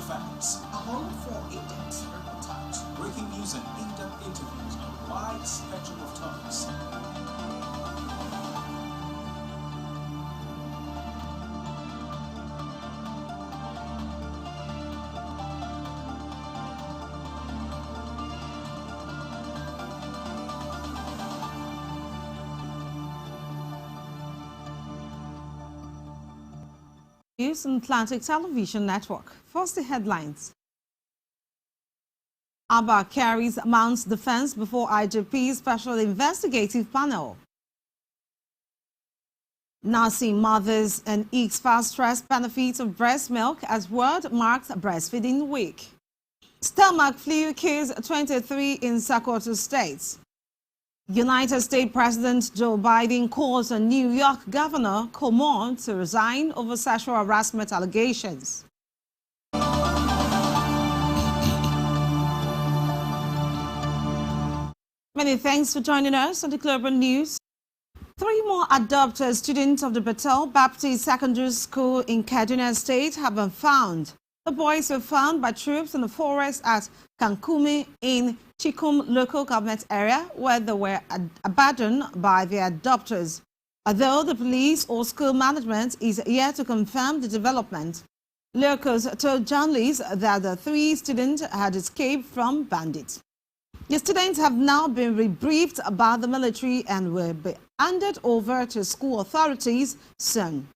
affairs. A home for in-depth reportage, breaking news and in-depth interviews on a wide spectrum of topics. News on Atlantic Television Network. First, the headlines. Abba Kyari mounts defense before IGP Special Investigative Panel. Nursing mothers and EECS fast-track benefits of breast milk as world marks Breastfeeding Week. Stomach flu case 23 in Sokoto State. United States President Joe Biden calls on New York Governor Cuomo to resign over sexual harassment allegations. Many thanks for joining us on the Global News. 3 more adopted students of the Bethel Baptist Secondary School in Kaduna State have been found. The boys were found by troops in the forest at Kankumi in Chikum local government area where they were abandoned by their adopters. Although the police or school management is yet to confirm the development, locals told journalists that the 3 students had escaped from bandits. The students have now been rebriefed about the military and will be handed over to school authorities soon.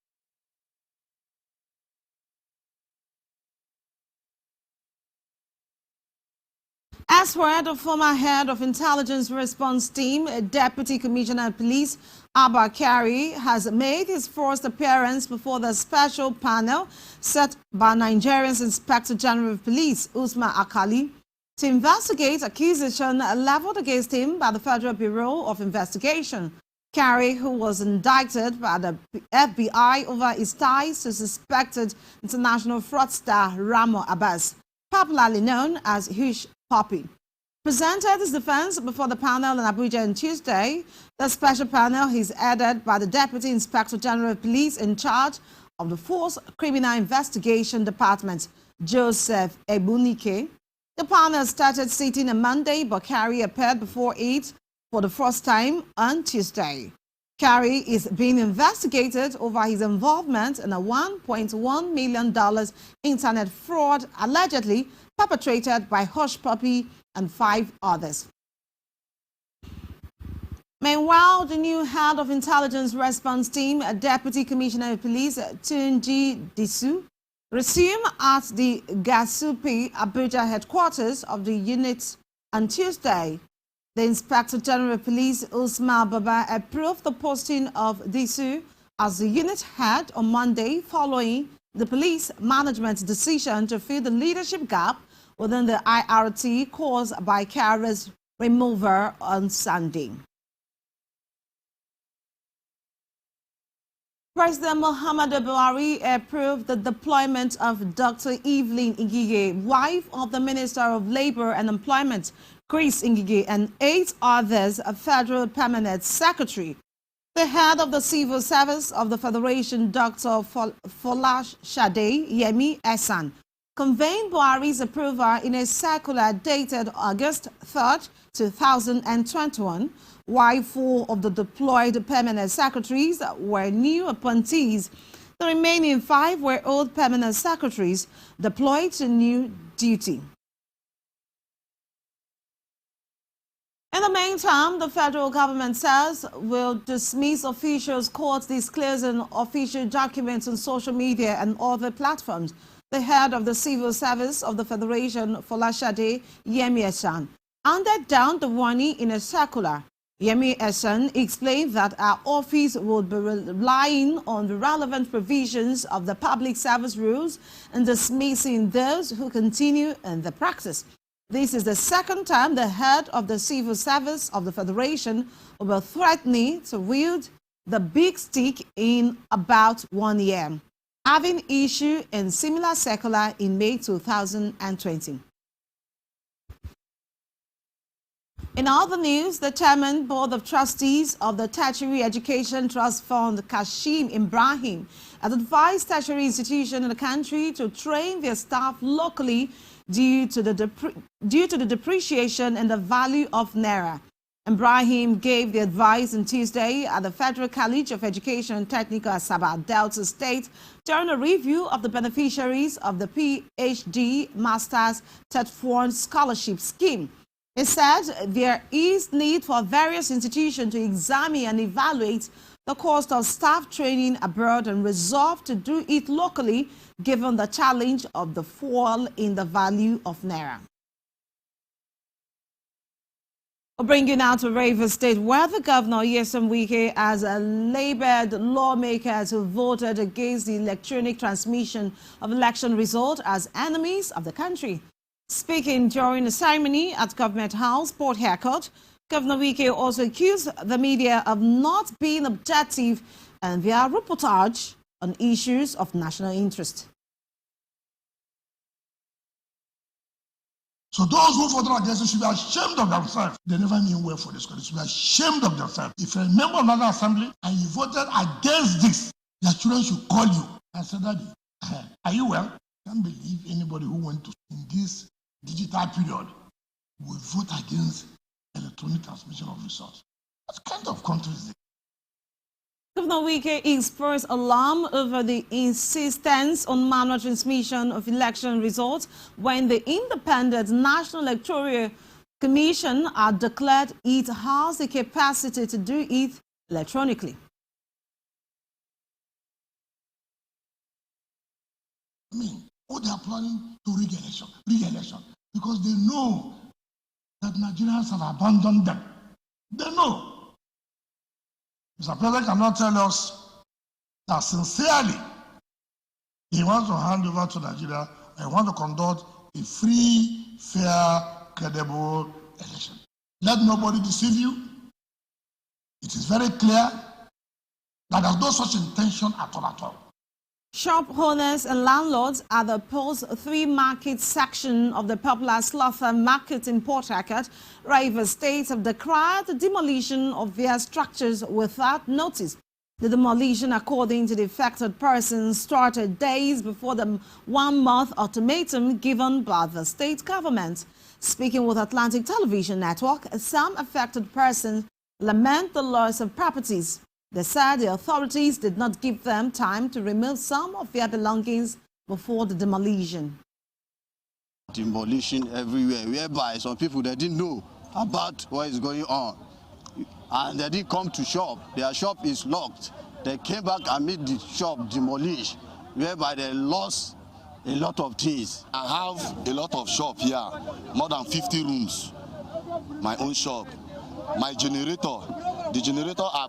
As for the former head of Intelligence Response Team, Deputy Commissioner of Police Abba Kyari has made his first appearance before the special panel set by Nigeria's Inspector General of Police, Usman Akali, to investigate accusation leveled against him by the Federal Bureau of Investigation. Kyari, who was indicted by the FBI over his ties to suspected international fraudster Ramo Abbas, popularly known as Hush Puppy, presented his defense before the panel in Abuja on Tuesday. The special panel is headed by the Deputy Inspector General of Police in charge of the Force Criminal Investigation Department, Joseph Ebunike. The panel started sitting on Monday, but Kyari appeared before it for the first time on Tuesday. Kyari is being investigated over his involvement in a $1.1 million internet fraud allegedly perpetrated by Hush Puppy and 5 others. Meanwhile, the new head of Intelligence Response Team, Deputy Commissioner of Police Tunji Disu, resumed at the Gasupi Abuja headquarters of the unit on Tuesday. The Inspector General of Police, Usman Baba, approved the posting of Disu as the unit head on Monday following the police management's decision to fill the leadership gap within the IRT caused by Kyari's removal on Sunday. President Muhammadu Buhari approved the deployment of Dr. Evelyn Ngige, wife of the Minister of Labor and Employment, Chris Ngige, and 8 others, a federal permanent secretary. The head of the Civil Service of the Federation, Dr. Folashade Yemi Ehsan, conveyed Buhari's approval in a circular dated August 3, 2021, while 4 of the deployed permanent secretaries were new appointees. The remaining 5 were old permanent secretaries deployed to new duty. In the meantime, the federal government says will dismiss officials caught disclosing official documents on social media and other platforms. The head of the Civil Service of the Federation, Folashade Yemi Ehsan, handed down the warning in a circular. Yemi Ehsan explained that our office would be relying on the relevant provisions of the public service rules and dismissing those who continue in the practice. This is the second time the head of the Civil Service of the Federation will be threatening to wield the big stick in about 1 year, having issued a similar circular in May 2020. In other news, the Chairman Board of Trustees of the Tertiary Education Trust Fund, Kashim Ibrahim, has advised tertiary institutions in the country to train their staff locally due to the depreciation in the value of Naira. Ibrahim gave the advice on Tuesday at the Federal College of Education and Technical Asaba, Delta State, during a review of the beneficiaries of the PhD Masters TETFund Scholarship Scheme. He said there is need for various institutions to examine and evaluate the cost of staff training abroad and resolve to do it locally, given the challenge of the fall in the value of Naira. We'll bring you now to Rivers State, where the governor, Nyesom Wike, has labored lawmakers who voted against the electronic transmission of election results as enemies of the country. Speaking during the ceremony at Government House, Port Harcourt, Governor Wike also accused the media of not being objective in their reportage on issues of national interest. So those who voted against it should be ashamed of themselves. They never mean well for this country. They should be ashamed of themselves. If you're a member of another assembly and you voted against this, your children should call you and say, Daddy, are you well? I can't believe anybody who went to in this digital period will vote against electronic transmission of results. What kind of country is this? Governor Wike expressed alarm over the insistence on manual transmission of election results when the Independent National Electoral Commission had declared it has the capacity to do it electronically. I mean, what they are planning to re-election, because they know that Nigerians have abandoned them. They know. Mr. President cannot tell us that sincerely he wants to hand over to Nigeria and he wants to conduct a free, fair, credible election. Let nobody deceive you. It is very clear that there's no such intention at all. Shop owners and landlords at the Post 3 Market section of the popular Slaughter Market in Port Harcourt, Rivers State, have declared the demolition of their structures without notice. The demolition, according to the affected persons, started days before the one-month ultimatum given by the state government. Speaking with Atlantic Television Network, some affected persons lament the loss of properties. They said the authorities did not give them time to remove some of their belongings before the demolition. Demolition everywhere, whereby some people they didn't know about what is going on. And they didn't come to shop. Their shop is locked. They came back and made the shop demolished, whereby they lost a lot of things. I have a lot of shop here, more than 50 rooms. My own shop. My generator. The generator I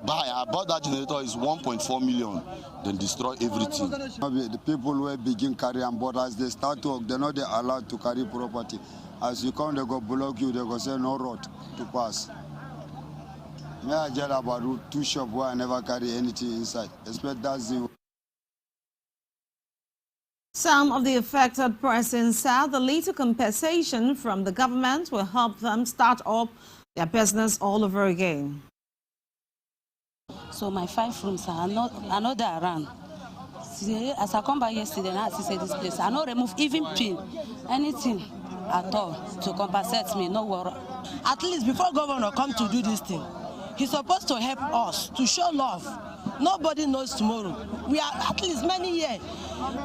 bought that generator is 1.4 million. Then destroy everything. The people who begin carry and board as they start work, they're not allowed to carry property. As you come, they go block you, they go say no road to pass. Me I just about 2 shops where I never carry anything inside. Expect that zero. Some of the affected persons said the little compensation from the government will help them start up their business all over again. So my 5 rooms are not there around. See, as I come back yesterday, now I see this place. I don't remove even pin, anything at all to compensate me. No worry. At least before governor come to do this thing, he's supposed to help us to show love. Nobody knows tomorrow. We are at least many years.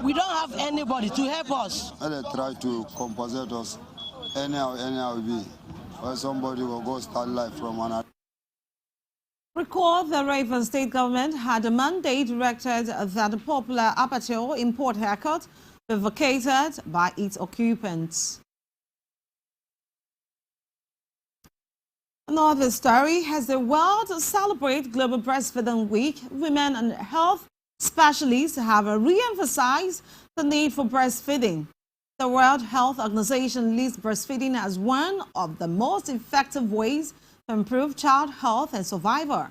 We don't have anybody to help us. They try to compensate us anyhow be. Or somebody will go start life from another. Recall the Rivers State government had a mandate directed that the popular abattoir in Port Harcourt be vacated by its occupants. Another story: as the world celebrates Global Breastfeeding Week, women and health specialists have re-emphasized the need for breastfeeding. The World Health Organization lists breastfeeding as one of the most effective ways to improve child health and survival.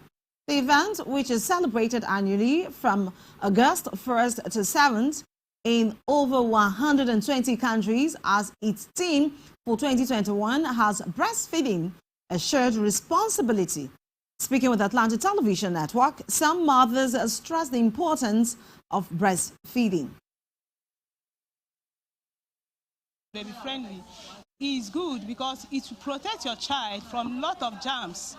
The event, which is celebrated annually from August 1st to 7th in over 120 countries, as its theme for 2021 has breastfeeding a shared responsibility. Speaking with Atlantic Television Network, some mothers stress the importance of breastfeeding. Baby friendly is good because it will protect your child from a lot of germs.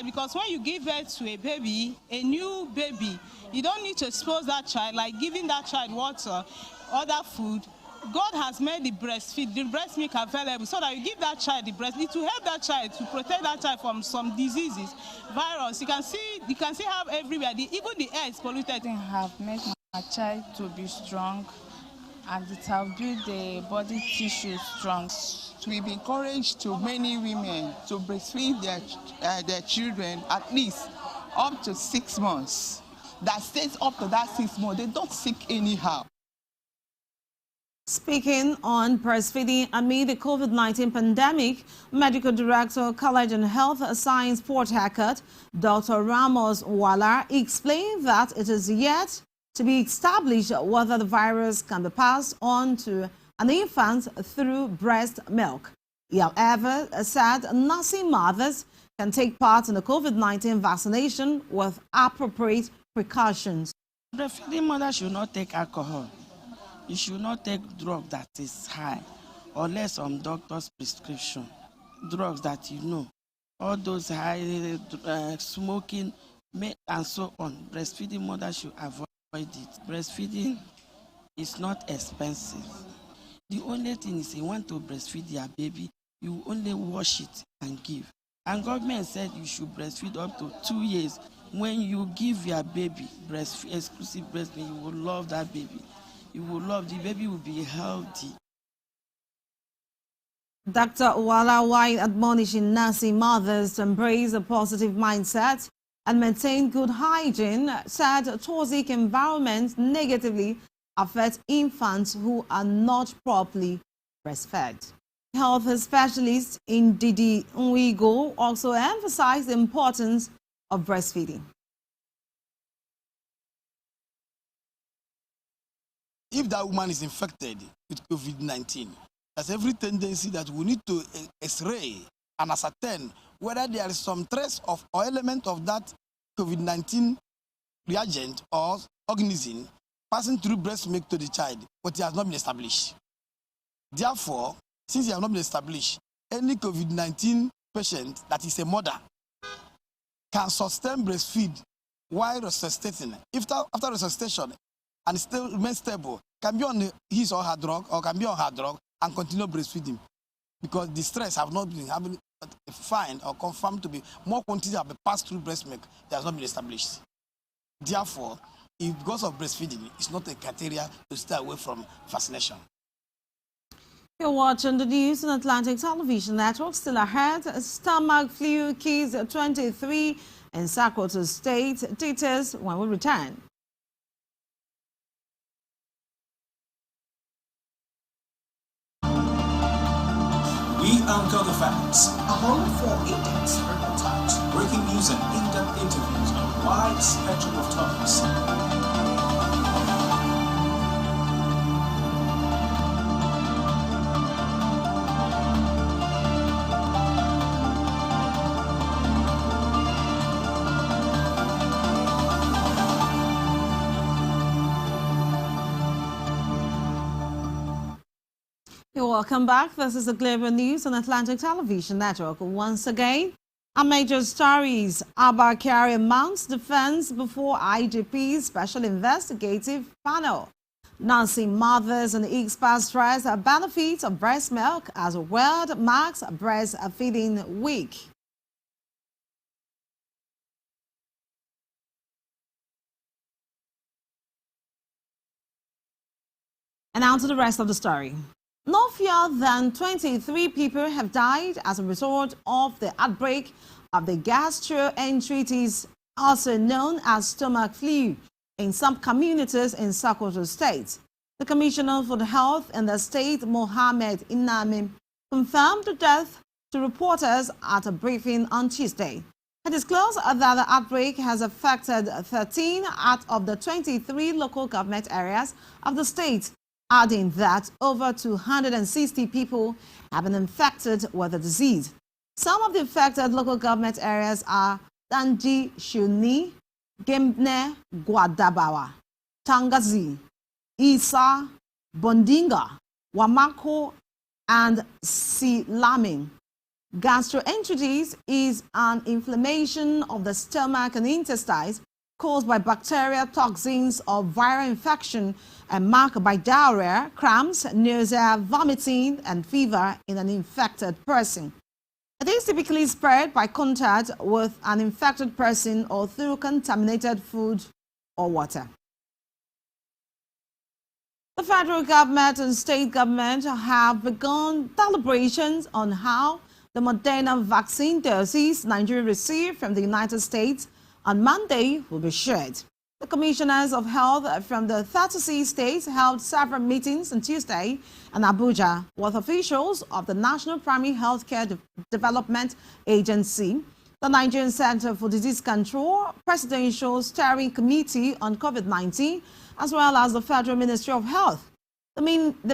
Because when you give birth to a baby, a new baby, you don't need to expose that child, like giving that child water, other food. God has made the breast milk available so that you give that child the breast. It will help that child to protect that child from some diseases, virus. You can see how everywhere, even the air is polluted. I have made my child to be strong, and it have built the body tissue strong. We've encouraged to many women to breastfeed their children at least up to 6 months. That stays up to that 6 months. They don't sick anyhow. Speaking on breastfeeding amid the COVID-19 pandemic, Medical Director, College and Health Science Port Harcourt, Dr. Ramos Wala, explained that it is yet to be established whether the virus can be passed on to an infant through breast milk. He, however, said nursing mothers can take part in the COVID-19 vaccination with appropriate precautions. Breastfeeding mothers should not take alcohol. You should not take drugs that is high unless on doctor's prescription. Drugs that you know, all those high smoking, and so on. Breastfeeding mothers should avoid it. Breastfeeding is not expensive. The only thing is you want to breastfeed your baby, you only wash it and give. And government said you should breastfeed up to 2 years. When you give your baby exclusive breast milk, you will love that baby. You will love the baby, will be healthy. Dr. Wala, while admonishing nursing mothers to embrace a positive mindset and maintain good hygiene, said toxic environments negatively affect infants who are not properly breastfed. Health specialist Ndidi Nwigo also emphasized the importance of breastfeeding. If that woman is infected with COVID-19, there's every tendency that we need to X-ray and ascertain whether there is some trace of or element of that COVID-19 reagent or organism passing through breast milk to the child, but it has not been established. Therefore, since it has not been established, any COVID-19 patient that is a mother can sustain breastfeed while resuscitating. After resuscitation, and still remain stable, can be on his or her drug, or can be on her drug and continue breastfeeding, because the stress have not been defined or confirmed to be more quantity have been passed through breast milk that has not been established. Therefore, if because of breastfeeding, it's not a criteria to stay away from vaccination. You're watching the news on Atlantic Television Network. Still ahead, stomach flu case 23 in Sokoto State. Details when we return. We anchor the facts. A home for in-depth reportage, breaking news and in-depth interviews on a wide spectrum of topics. Welcome back. This is the Global News on Atlantic Television Network. Once again, our major stories. Abba Kyari mounts defense before IGP Special Investigative Panel. Nursing mothers and experts stress the benefits of breast milk as World marks Breastfeeding Week. And now to the rest of the story. No fewer than 23 people have died as a result of the outbreak of the gastroenteritis, also known as stomach flu, in some communities in Sokoto State. The Commissioner for the Health in the state, Mohammed Inami, confirmed the death to reporters at a briefing on Tuesday. He disclosed that the outbreak has affected 13 out of the 23 local government areas of the state, adding that over 260 people have been infected with the disease. Some of the affected local government areas are Danji, Shuni, Gemne, Guadabawa, Tangazi, Isa, Bondinga, Wamako, and Silaming. Gastroenteritis is an inflammation of the stomach and intestines caused by bacteria, toxins, or viral infection and marked by diarrhea, cramps, nausea, vomiting, and fever in an infected person. It is typically spread by contact with an infected person or through contaminated food or water. The federal government and state government have begun deliberations on how the Moderna vaccine doses Nigeria received from the United States on Monday will be shared. The commissioners of health from the 36 states held several meetings on Tuesday in Abuja with officials of the National Primary Healthcare Development Agency, the Nigerian Center for Disease Control, Presidential Steering Committee on COVID-19, as well as the Federal Ministry of Health. The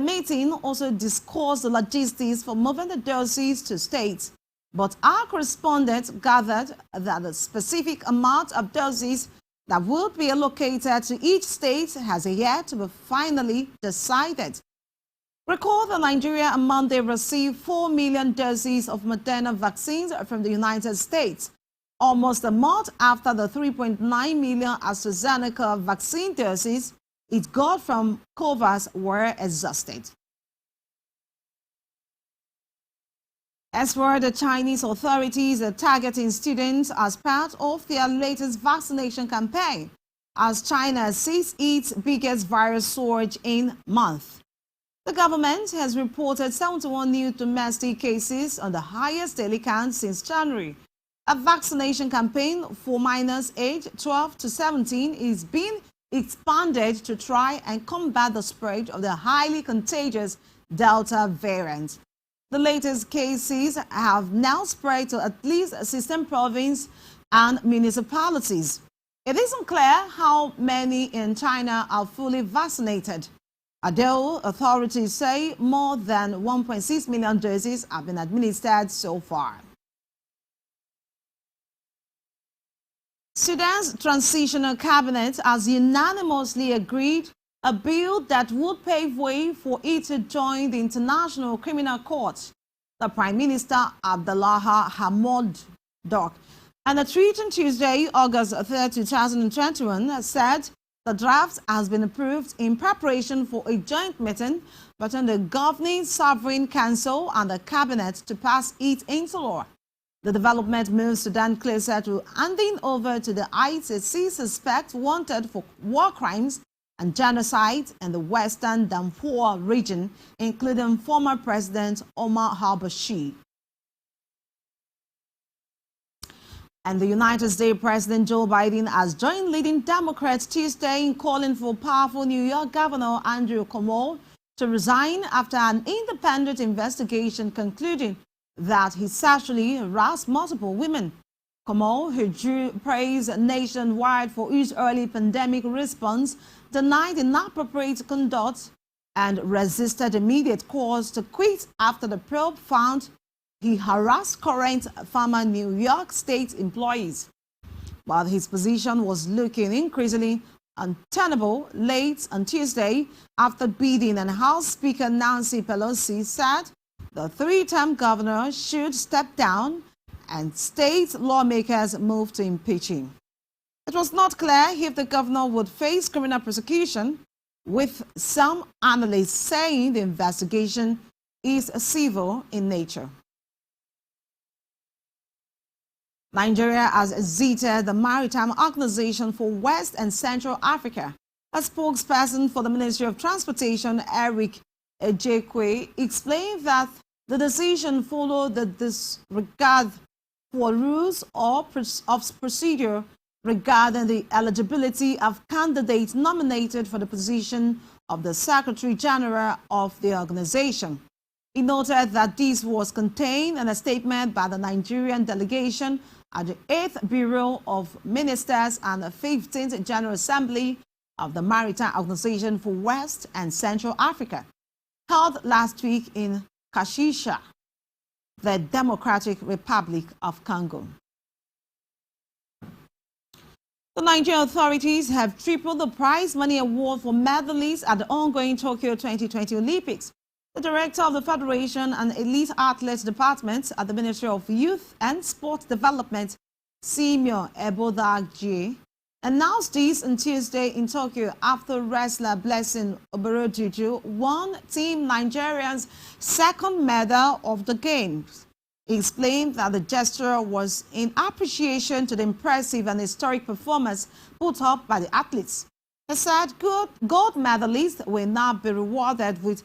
meeting also discussed the logistics for moving the doses to states, but our correspondent gathered that the specific amount of doses that would be allocated to each state has yet to be finally decided. Recall that Nigeria on Monday received 4 million doses of Moderna vaccines from the United States, almost a month after the 3.9 million AstraZeneca vaccine doses it got from COVAX were exhausted. As for the Chinese authorities are targeting students as part of their latest vaccination campaign, as China sees its biggest virus surge in months. The government has reported 71 new domestic cases on the highest daily count since January. A vaccination campaign for minors aged 12 to 17 is being expanded to try and combat the spread of the highly contagious Delta variant. The latest cases have now spread to at least 16 provinces and municipalities. It is unclear how many in China are fully vaccinated, although authorities say more than 1.6 million doses have been administered so far. Sudan's transitional cabinet has unanimously agreed a bill that would pave way for it to join the International Criminal Court. The Prime Minister Abdullah Hamdok and a tweet on Tuesday, August 3, 2021, said the draft has been approved in preparation for a joint meeting between the Governing Sovereign Council and the Cabinet to pass it into law. The development moves Sudan closer to handing over to the ICC suspect wanted for war crimes and genocide in the western Darfur region, including former President Omar al-Bashir. And the United States President Joe Biden has joined leading Democrats Tuesday in calling for powerful New York Governor Andrew Cuomo to resign after an independent investigation concluding that he sexually harassed multiple women. Cuomo, who drew praise nationwide for his early pandemic response, denied inappropriate conduct and resisted immediate calls to quit after the probe found he harassed current former New York State employees. But his position was looking increasingly untenable late on Tuesday after Biden and House Speaker Nancy Pelosi said the three-term governor should step down and state lawmakers moved to impeach him. It was not clear if the governor would face criminal prosecution, with some analysts saying the investigation is civil in nature. Nigeria has exited the Maritime Organization for West and Central Africa. A spokesperson for the Ministry of Transportation, Eric Ejekwe, explained that the decision followed the disregard for rules of procedure regarding the eligibility of candidates nominated for the position of the Secretary General of the organization. He noted that this was contained in a statement by the Nigerian delegation at the 8th Bureau of Ministers and the 15th General Assembly of the Maritime Organization for West and Central Africa, held last week in Kashisha. the Democratic Republic of Congo. The Nigerian authorities have tripled the prize money award for medalists at the ongoing Tokyo 2020 Olympics. The director of the Federation and Elite Athletes Department at the Ministry of Youth and Sport Development, Simeon Ebodagye, announced this on Tuesday in Tokyo after wrestler Blessing Oberojuju won Team Nigeria's second medal of the Games. He explained that the gesture was in appreciation to the impressive and historic performance put up by the athletes. He said gold medalists will now be rewarded with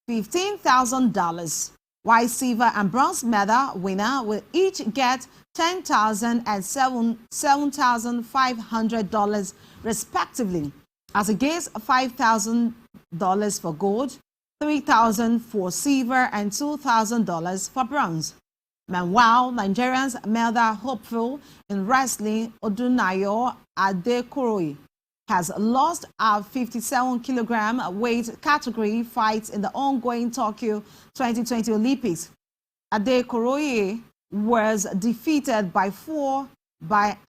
$15,000, while silver and bronze medal winner will each get $10,000 and $7,500 respectively, as against $5,000 for gold, $3,000 for silver, and $2,000 for bronze. Meanwhile, Nigerians medal hopeful in wrestling Odunayo Adekoroye has lost a 57-kilogram weight category fight in the ongoing Tokyo 2020 Olympics. Adekoroye was defeated by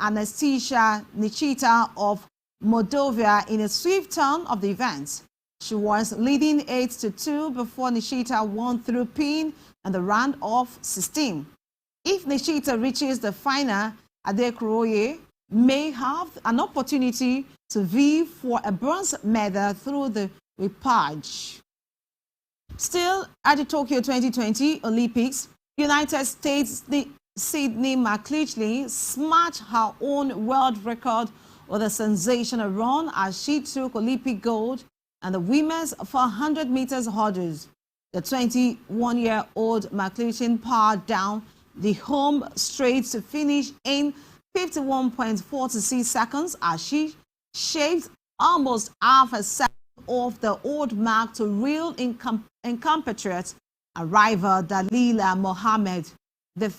Anastasia Nichita of Moldova in a swift turn of the event. She was leading 8-2 before Nishita won through pin in the round of 16. If Nishita reaches the final, Adekoroye may have an opportunity to vie for a bronze medal through the repechage. Still at the Tokyo 2020 Olympics, United States Sydney McLeachley smashed her own world record with a sensational run as she took Olympic gold and the women's 400 meters hurdles. The 21-year-old McLeachley powered down the home straight to finish in 51.46 seconds as she shaved almost half a second off the old mark to reel in compatriot and rival Dalila Mohammed. The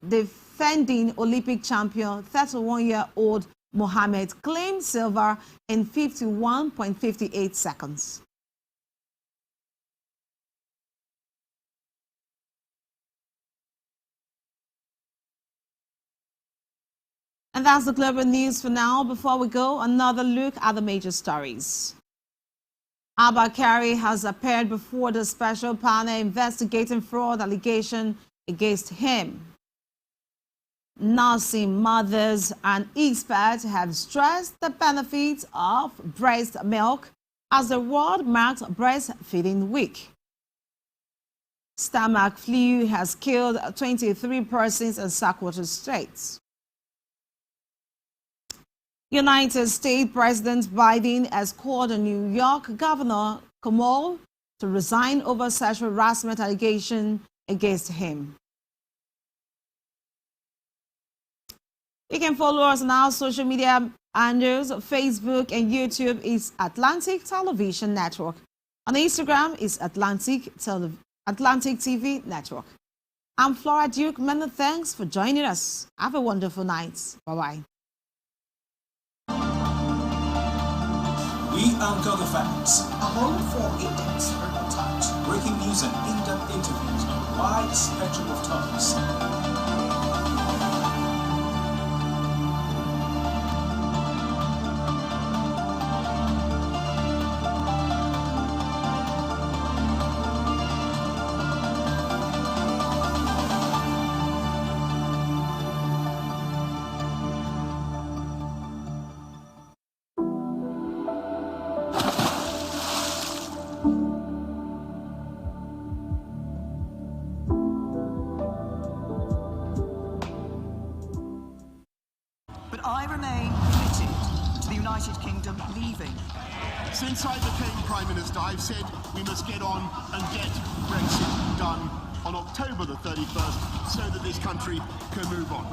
defending Olympic champion, 31-year-old Mohammed, claimed silver in 51.58 seconds. And that's the global news for now. Before we go, another look at the major stories. Abba Kyari has appeared before the special panel investigating fraud allegation against him. Nursing mothers and experts have stressed the benefits of breast milk as the world marks Breastfeeding Week. Stomach flu has killed 23 persons in Sokoto State. United States President Biden has called on New York Governor Cuomo to resign over sexual harassment allegation against him. You can follow us on our social media handles. Facebook and YouTube is Atlantic Television Network. On Instagram is Atlantic TV Network. I'm Flora Duke. Many thanks for joining us. Have a wonderful night. Bye-bye. We anchor the facts. A home for in-depth reportage, breaking news and in-depth interviews on a wide spectrum of topics. I remain committed to the United Kingdom leaving. Since I became Prime Minister, I've said we must get on and get Brexit done on October the 31st so that this country can move on.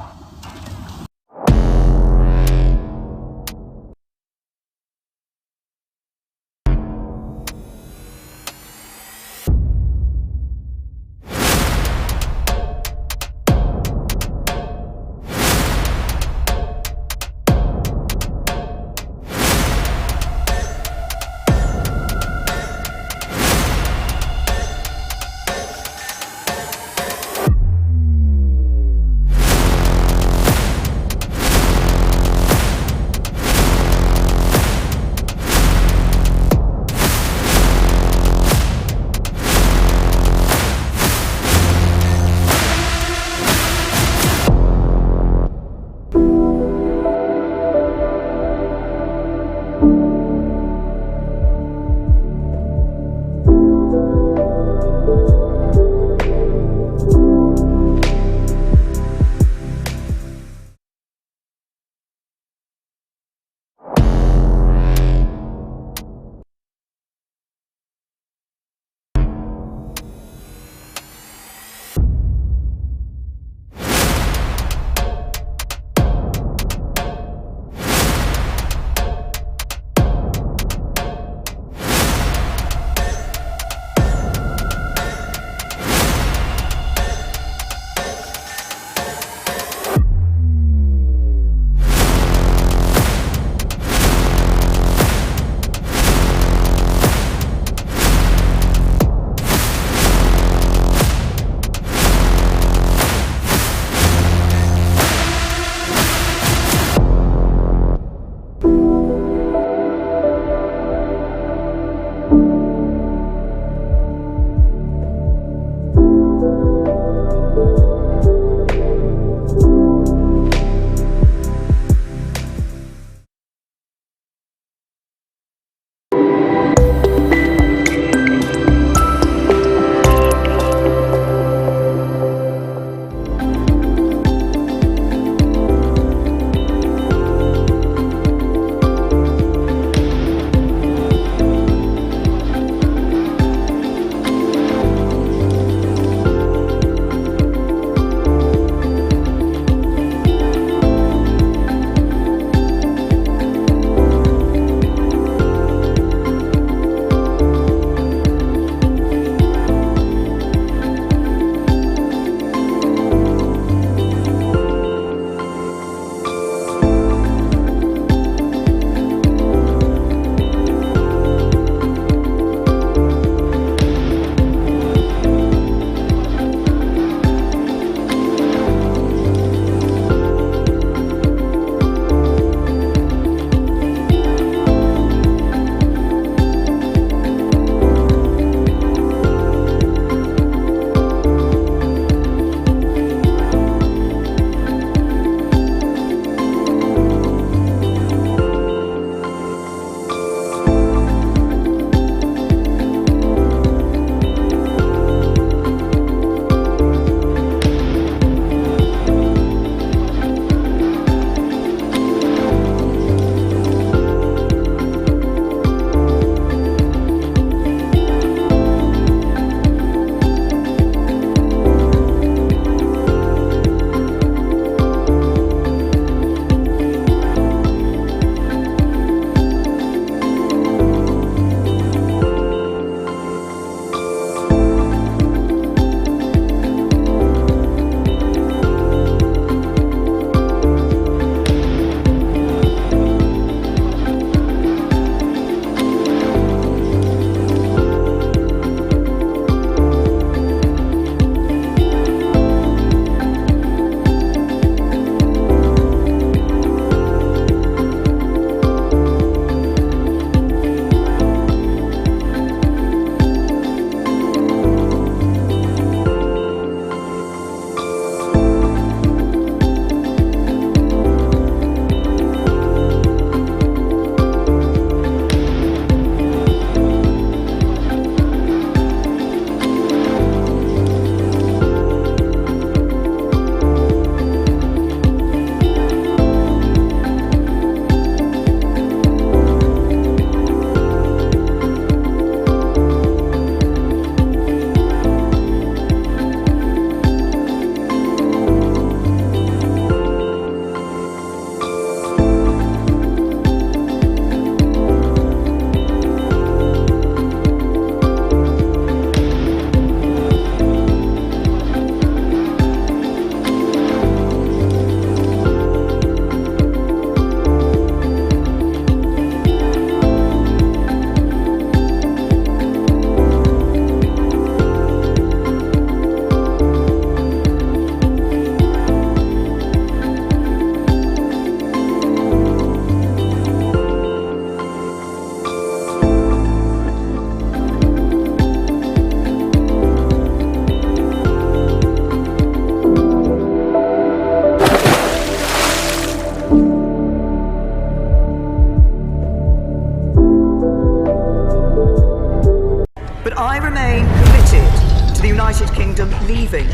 United Kingdom leaving?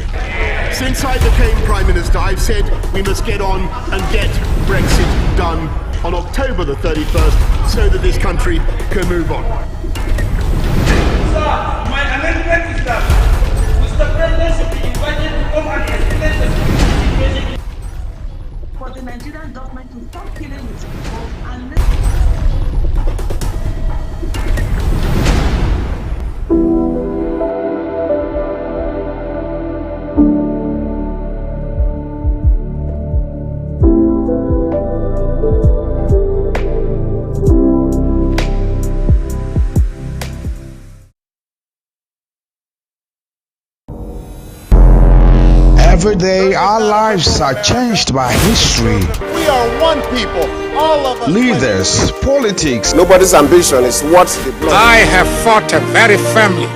Since I became Prime Minister, I've said we must get on and get Brexit done on October the 31st so that this country can move on. Sir, my amendment is that Mr. President should be invited to come and explain the situation. For the Nigerian government to stop killing its people and Every day, our lives are changed by history. We are one people, all of us. Leaders, politics. Nobody's ambition is what the blood. I have fought very firmly.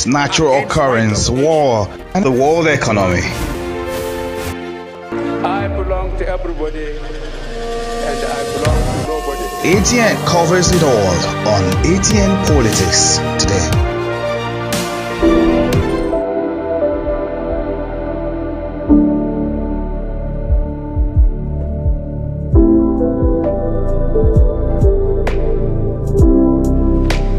Natural occurrence, war, and the world economy. I belong to everybody, and I belong to nobody. ATN covers it all on ATN Politics today.